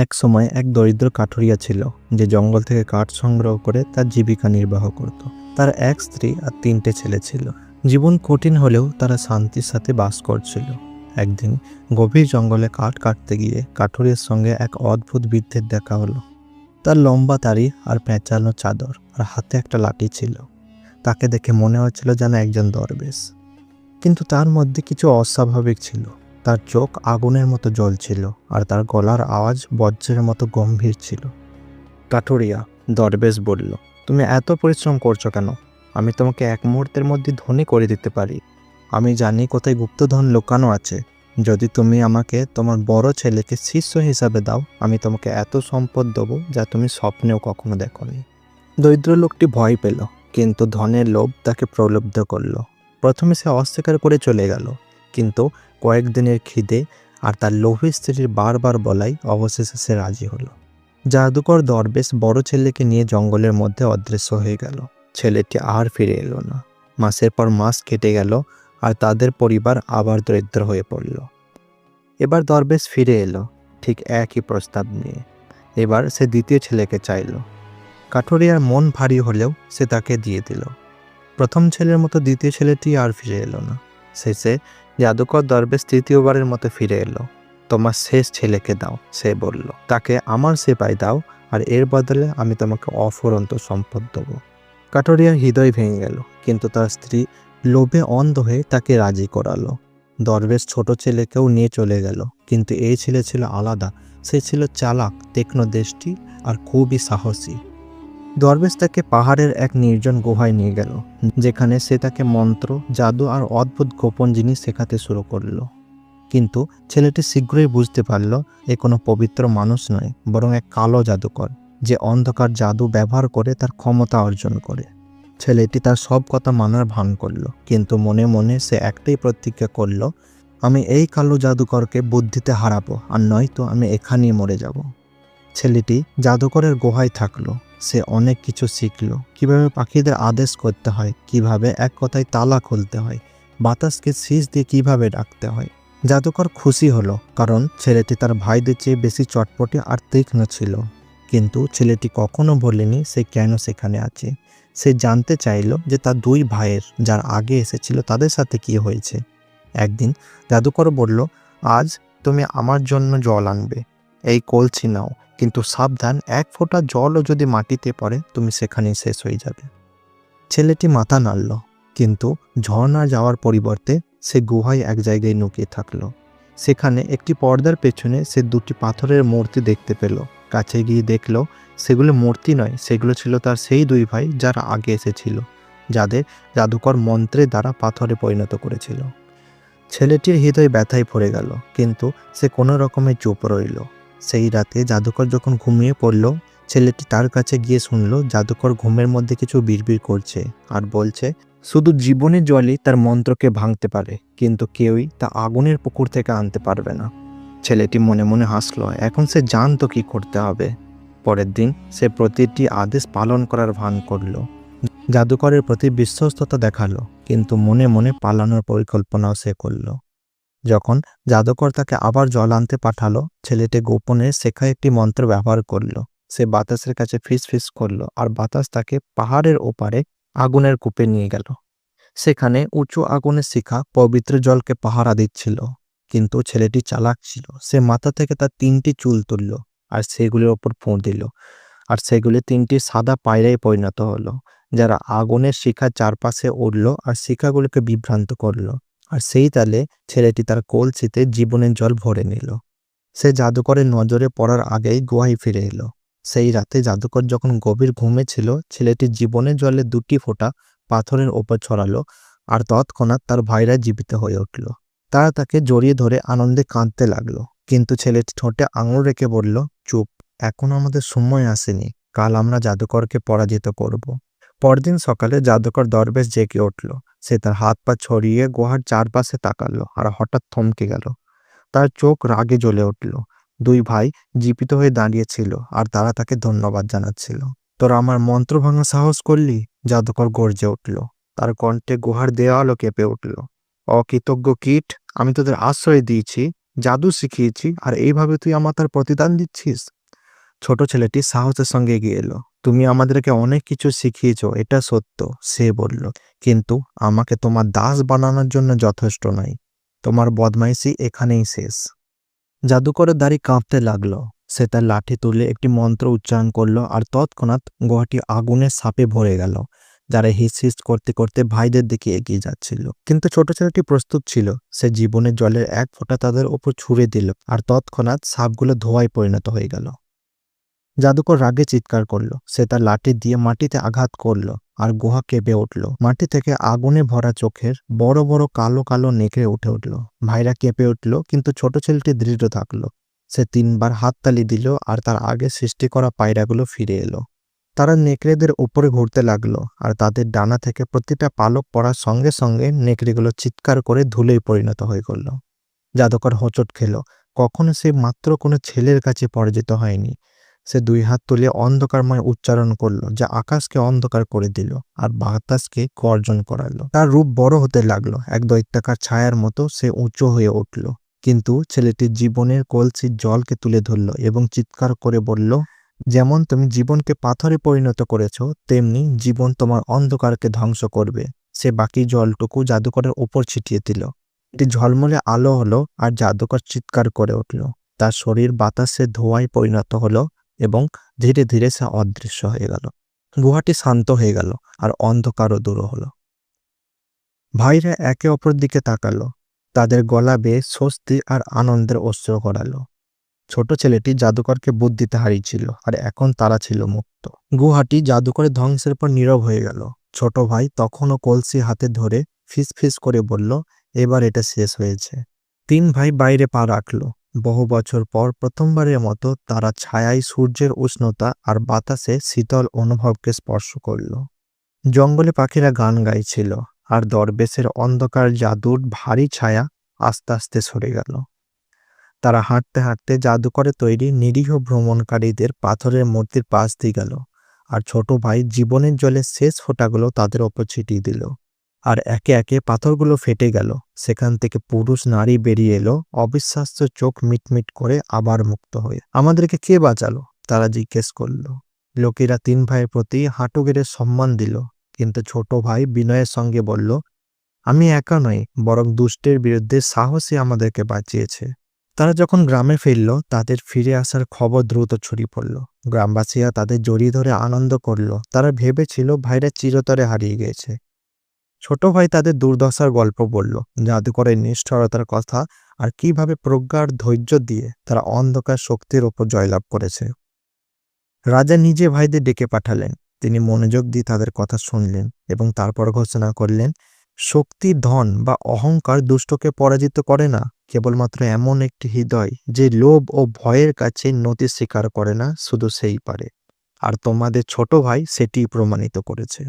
এক সময় এক দরিদ্র কাঠুরিয়া ছিল যে জঙ্গল থেকে কাঠ সংগ্রহ করে তার জীবিকা নির্বাহ করত। তার এক স্ত্রী আর 3টে ছেলে ছিল। জীবন কঠিন হলেও তারা শান্তির সাথে বাস করছিল। একদিন গভীর জঙ্গলে কাঠ কাটতে গিয়ে কাঠুরিয়ার সঙ্গে এক অদ্ভুত বৃদ্ধের দেখা হলো। তার লম্বা দাড়ি আর পেঁচানো চাদর আর হাতে একটা লাঠি ছিল। তাকে দেখে মনে হচ্ছিল যেন একজন দরবেশ, কিন্তু তার মধ্যে কিছু অস্বাভাবিক ছিল। তার চোখ আগুনের মতো জ্বলছিল আর তার গলার আওয়াজ বজ্রের মতো গম্ভীর ছিল। কাঠুরিয়া, দরবেশ বলল, তুমি এত পরিশ্রম করছো কেন? আমি তোমাকে এক মুহূর্তের মধ্যে ধনী করে দিতে পারি। আমি জানি কোথায় গুপ্তধন লুকানো আছে। যদি তুমি আমাকে তোমার বড় ছেলেকে শিষ্য হিসাবে দাও, আমি তোমাকে এত সম্পদ দেবো যা তুমি স্বপ্নেও কখনো দেখোনি। দরিদ্র লোকটি ভয় পেল, কিন্তু ধনের লোভ তাকে প্রলুব্ধ করলো। প্রথমে সে অস্বীকার করে চলে গেল, কিন্তু কয়েকদিনের খিদে আর তার লোভী স্ত্রীর বারবার বলাই অবশেষে সে রাজি হলো। জাদুকর দরবেশ বড় ছেলেকে নিয়ে জঙ্গলের মধ্যে অদৃশ্য হয়ে গেল। ছেলেটি আর ফিরে এলো না। মাসের পর মাস কেটে গেল আর তাদের পরিবার আবার দরিদ্র হয়ে পড়ল। এবার দরবেশ ফিরে এলো, ঠিক একই প্রস্তাব নিয়ে। এবার সে দ্বিতীয় ছেলেকে চাইল। কাঠুরিয়ার মন ভারী হলেও সে তাকে দিয়ে দিল। প্রথম ছেলের মতো দ্বিতীয় ছেলেটি আর ফিরে এলো না। শেষে জাদুকর দরবেশ তৃতীয়বারের মতো ফিরে এলো। তোমার শেষ ছেলেকে দাও, সে বলল। তাকে আমার সেবায় দাও, আর এর বদলে আমি তোমাকে অফুরন্ত সম্পদ দেবো। কাঠুরিয়ার হৃদয় ভেঙে গেল, কিন্তু তার স্ত্রী লোভে অন্ধ হয়ে তাকে রাজি করালো। দরবেশ ছোট ছেলেকেও নিয়ে চলে গেল, কিন্তু এই ছেলে ছিল আলাদা। সে ছিল চালাক, তীক্ষ্ণদৃষ্টি আর খুবই সাহসী। দরবেশ তাকে পাহাড়ের এক নির্জন গুহায় নিয়ে গেল, যেখানে সে তাকে মন্ত্র, জাদু আর অদ্ভুত গোপন জিনিস শেখাতে শুরু করলো। কিন্তু ছেলেটি শীঘ্রই বুঝতে পারল এ কোনো পবিত্র মানুষ নয়, বরং এক কালো জাদুকর, যে অন্ধকার জাদু ব্যবহার করে তার ক্ষমতা অর্জন করে। ছেলেটি তার সব কথা মানার ভান করল, কিন্তু মনে মনে সে একটাই প্রতিজ্ঞা করল, আমি এই কালো জাদুকরকে বুদ্ধিতে হারাবো, আর নয়তো আমি এখানেই মরে যাব। ছেলেটি জাদুকরের গুহায় থাকলো। সে অনেক কিছু শিখল, কিভাবে পাখিদের আদেশ করতে হয়, কিভাবে এক কথায় তালা খুলতে হয়, বাতাসকে শীষ দিয়ে কিভাবে ডাকতে হয়। জাদুকর খুশি হলো, কারণ ছেলেটি তার ভাইদের চেয়ে বেশি চটপটে আর তীক্ষ্ণ ছিল। কিন্তু ছেলেটি কখনো বলেনি সে কেন সেখানে আছে। সে জানতে চাইল যে তার 2 ভাইয়ের, যার আগে এসেছিল, তাদের সাথে কি হয়েছে। একদিন জাদুকর বলল, আজ তুমি আমার জন্য জল আনবে। এই কলসি নাও, কিন্তু সাবধান, 1 ফোঁটা জলও যদি মাটিতে পড়ে তুমি সেখানেই শেষ হয়ে যাবে। ছেলেটি মাথা নাড়ল, কিন্তু ঝর্ণা যাওয়ার পরিবর্তে সে গুহায় এক জায়গায় লুকিয়ে থাকলো। সেখানে একটি পর্দার পেছনে সে 2টি পাথরের মূর্তি দেখতে পেল। কাছে গিয়ে দেখল সেগুলো মূর্তি নয়, সেগুলো ছিল তার সেই 2 ভাই যারা আগে এসেছিল, যাদের জাদুকর মন্ত্রের দ্বারা পাথরে পরিণত করেছিল। ছেলেটির হৃদয় ব্যথায় ভরে গেল, কিন্তু সে কোনো রকমে চুপ রইল। সেই রাতে জাদুকর যখন ঘুমিয়ে পড়ল, ছেলেটি তার কাছে গিয়ে শুনল জাদুকর ঘুমের মধ্যে কিছু বিড়বিড় করছে আর বলছে, শুধু জীবনের জলই তার মন্ত্রকে ভাঙতে পারে, কিন্তু কেউই তা আগুনের পুকুর থেকে আনতে পারবে না। ছেলেটি মনে মনে হাসল, এখন সে জানতো কি করতে হবে। পরের দিন সে প্রতিটি আদেশ পালন করার ভান করল। জাদুকরের প্রতি বিশ্বস্ততা দেখালো, কিন্তু মনে মনে পালানোর পরিকল্পনাও সে করল। যখন জাদুকর তাকে আবার জল আনতে পাঠালো, ছেলেটি গোপনে শেখা একটি মন্ত্র ব্যবহার করলো। সে বাতাসের কাছে ফিস ফিস করলো, আর বাতাস তাকে পাহাড়ের ওপারে আগুনের কূপে নিয়ে গেল। সেখানে উঁচু আগুনের শিখা পবিত্র জলকে পাহারা দিচ্ছিল। কিন্তু ছেলেটি চালাক ছিল। সে মাথা থেকে তার 3টি চুল তুলল আর সেগুলির ওপর ফোঁ দিল, আর সেগুলি 3টি সাদা পায়রায় পরিণত হলো, যারা আগুনের শিখার চারপাশে উড়ল আর শিখাগুলিকে বিভ্রান্ত করলো। আর সেই তালে ছেলেটি তার কলসিতে জীবনের জল ভরে নিল। সে জাদুকরের নজরে পড়ার আগেই গুহায় ফিরে এলো। সেই রাতে জাদুকর যখন গভীর ঘুমে ছিল, ছেলেটি জীবনের জলে 2টি ফোঁটা পাথরের ওপর ছড়ালো, আর তৎক্ষণাৎ তার ভাইরা জীবিত হয়ে উঠল। তারা তাকে জড়িয়ে ধরে আনন্দে কাঁদতে লাগলো, কিন্তু ছেলেটি ঠোঁটে আঙুল রেখে বলল, চুপ, এখন আমাদের সময় আসেনি। কাল আমরা জাদুকরকে পরাজিত করব। পরদিন সকালে জাদুকর দরবেশ জেগে উঠল। সে তার হাত পা ছড়িয়ে গুহার চারপাশে তাকালো, আর হঠাৎ থমকে গেল। তার চোখ রাগে জ্বলে উঠল। 2 ভাই জীবিত হয়ে দাঁড়িয়েছিল, আর তারা তাকে ধন্যবাদ জানাচ্ছিল। তোরা আমার মন্ত্র ভাঙা সাহস করলি? জাদুকর গর্জে উঠল। তার কণ্ঠে গুহার দেওয়ালও কেঁপে উঠল। অকৃতজ্ঞ কীট, আমি তোদের আশ্রয় দিয়েছি, জাদু শিখিয়েছি আর এইভাবে তুই আমার তার প্রতিদান দিচ্ছিস? ছোট ছেলেটি সাহসের সঙ্গে এগিয়ে এলো। তুমি আমাদেরকে অনেক কিছু শিখিয়েছো, এটা সত্য, সে বলল। কিন্তু আমাকে তোমার দাস বানানোর জন্য যথেষ্ট নয়। তোমার বদমাইশি এখানেই শেষ। জাদুকরের দাড়ি কাঁপতে লাগলো। সে তার লাঠি তুলে একটি মন্ত্র উচ্চারণ করলো আর তৎক্ষণাৎ গুহাটি আগুনের সাপে ভরে গেল, যারা হিস হিস করতে করতে ভাইদের দিকে এগিয়ে যাচ্ছিল। কিন্তু ছোট ছেলেটি প্রস্তুত ছিল। সে জীবনের জলের এক ফোঁটা তাদের ওপর ছুঁড়ে দিল আর তৎক্ষণাৎ সাপগুলো ধোঁয়ায় পরিণত হয়ে গেল। জাদুকর রাগে চিৎকার করলো। সে তার লাঠি দিয়ে মাটিতে আঘাত করলো আর গুহা কেঁপে উঠল। মাটি থেকে আগুনে ভরা চোখের বড় বড় কালো কালো নেকড়ে উঠে উঠল। ভাইরা কেঁপে উঠল, কিন্তু ছোট ছেলেটি দৃঢ় থাকলো। সে 3বার হাততালি দিল আর তার আগে সৃষ্টি করা পায়রাগুলো ফিরে এলো। তারা নেকড়েদের উপরে ঘুরতে লাগলো আর তাদের ডানা থেকে প্রতিটা পালক পড়ার সঙ্গে সঙ্গে নেকড়েগুলো চিৎকার করে ধুলোয় পরিণত হয়ে গেল। জাদুকর হোঁচট খেল। কখনো সে মাত্র কোনো ছেলের কাছে পরাজিত হয়নি। সে 2 হাত তুলে অন্ধকারময় উচ্চারণ করল, যা আকাশকে অন্ধকার করে দিল আর বাতাসকে গর্জন করালো। তার রূপ বড় হতে লাগলো। এক দৈত্যাকার ছায়ার মতো সে উঁচু হয়ে উঠল। কিন্তু ছেলেটির জীবনের কলসির জলকে তুলে ধরল এবং চিৎকার করে বলল, যেমন তুমি জীবনকে পাথরে পরিণত করেছ, তেমনি জীবন তোমার অন্ধকারকে ধ্বংস করবে। সে বাকি জলটুকু জাদুকরের উপর ছিটিয়ে দিল। এটি ঝলমলে আলো হলো আর জাদুকর চিৎকার করে উঠল। তার শরীর বাতাসে ধোঁয়ায় পরিণত হলো এবং ধীরে ধীরে সে অদৃশ্য হয়ে গেল। গুহাটি শান্ত হয়ে গেল আর অন্ধকারও দূর হলো। ভাইরা একে অপর দিকে তাকালো। তাদের গলা বেয়ে স্বস্তি আর আনন্দের অশ্রু গড়ালো। ছোট ছেলেটি জাদুকরকে বুদ্ধিতে হারিয়েছিল আর এখন তারা ছিল মুক্ত। গুহাটি জাদুকরের ধ্বংসের পর নীরব হয়ে গেল। ছোট ভাই তখনও কলসি হাতে ধরে ফিস ফিস করে বলল, এবার এটা শেষ হয়েছে। 3 ভাই বাইরে পা রাখল। বহু বছর পর প্রথমবারের মতো তারা ছায়ায় সূর্যের উষ্ণতা আর বাতাসে শীতল অনুভবকে স্পর্শ করল। জঙ্গলে পাখিরা গান গাইছিল আর দরবেশের অন্ধকার জাদুর ভারী ছায়া আস্তে আস্তে সরে গেল। তারা হাঁটতে হাঁটতে জাদুকরে তৈরি নিরীহ ভ্রমণকারীদের পাথরের মূর্তির পাশ দিয়ে গেল আর ছোট ভাই জীবনের জলের শেষ ফোঁটাগুলো তাদের ওপর ছিটিয়ে দিল। আর একে একে পাথরগুলো ফেটে গেল। সেখান থেকে পুরুষ নারী বেরিয়ে এলো, অবিশ্বাস্য চোখ মিটমিট করে আবার মুক্ত হয়ে। আমাদেরকে কে বাঁচালো? তারা জিজ্ঞেস করল। লোকেরা 3 ভাইয়ের প্রতি হাঁটু গেড়ে সম্মান দিল, কিন্তু ছোট ভাই বিনয়ের সঙ্গে বলল, আমি একা নই, বরং দুষ্টের বিরুদ্ধে সাহসী আমাদেরকে বাঁচিয়েছে। তারা যখন গ্রামে ফিরল, তাদের ফিরে আসার খবর দ্রুত ছড়িয়ে পড়ল। গ্রামবাসীরা তাদের জড়িয়ে ধরে আনন্দ করল। তারা ভেবেছিল ভাইরা চিরতরে হারিয়ে গেছে। ছোট ভাই তাদের দুর্দশার গল্প বলল, জাদুকরের নিষ্ঠুরতার কথা আর কিভাবে প্রজ্ঞার ধৈর্য দিয়ে তারা অন্ধকার শক্তির ওপর জয়লাভ করেছে। রাজা নিজে ভাইদের ডেকে পাঠালেন। তিনি মনোযোগ দিয়ে তাদের কথা শুনলেন এবং তারপর ঘোষণা করলেন, শক্তি, ধন বা অহংকার দুষ্টকে পরাজিত করে না। কেবলমাত্র এমন একটি হৃদয় যে লোভ ও ভয়ের কাছে নতি স্বীকার করে না, শুধু সেই পারে। আর তোমাদের ছোট ভাই সেটিই প্রমাণিত করেছে।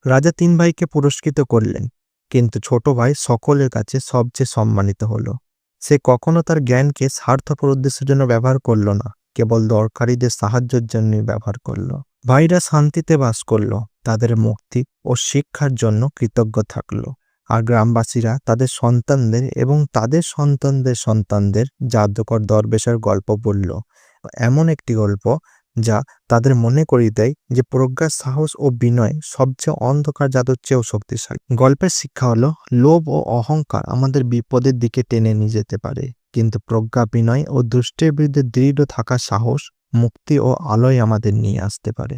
রাজা 3 ভাইকে পুরস্কৃত করলেন, কিন্তু ছোট ভাই সকলের কাছে সবচেয়ে সম্মানিত হলো। সে কখনো তার জ্ঞানকে স্বার্থপর উদ্দেশ্যের জন্য ব্যবহার করল না, কেবল দরকারীদের সাহায্যের জন্যই ব্যবহার করল। ভাইরা শান্তিতে বাস করল, তাদের মুক্তি ও শিক্ষার জন্য কৃতজ্ঞ থাকল। আর গ্রামবাসীরা তাদের সন্তানদের এবং তাদের সন্তানদের সন্তানদের জাদুকর দরবেশের গল্প বলল। এমন একটি গল্প যা তাদের মনে করিয়ে দেয় যে প্রজ্ঞা, সাহস ও বিনয় সবচেয়ে অন্ধকার জাদুর চেয়েও শক্তিশালী। গল্পের শিক্ষা হলো, লোভ ও অহংকার আমাদের বিপদের দিকে টেনে নিয়ে যেতে পারে, কিন্তু প্রজ্ঞা, বিনয় ও দুষ্টের বিরুদ্ধে দৃঢ় থাকার সাহস মুক্তি ও আলোয় আমাদের নিয়ে আসতে পারে।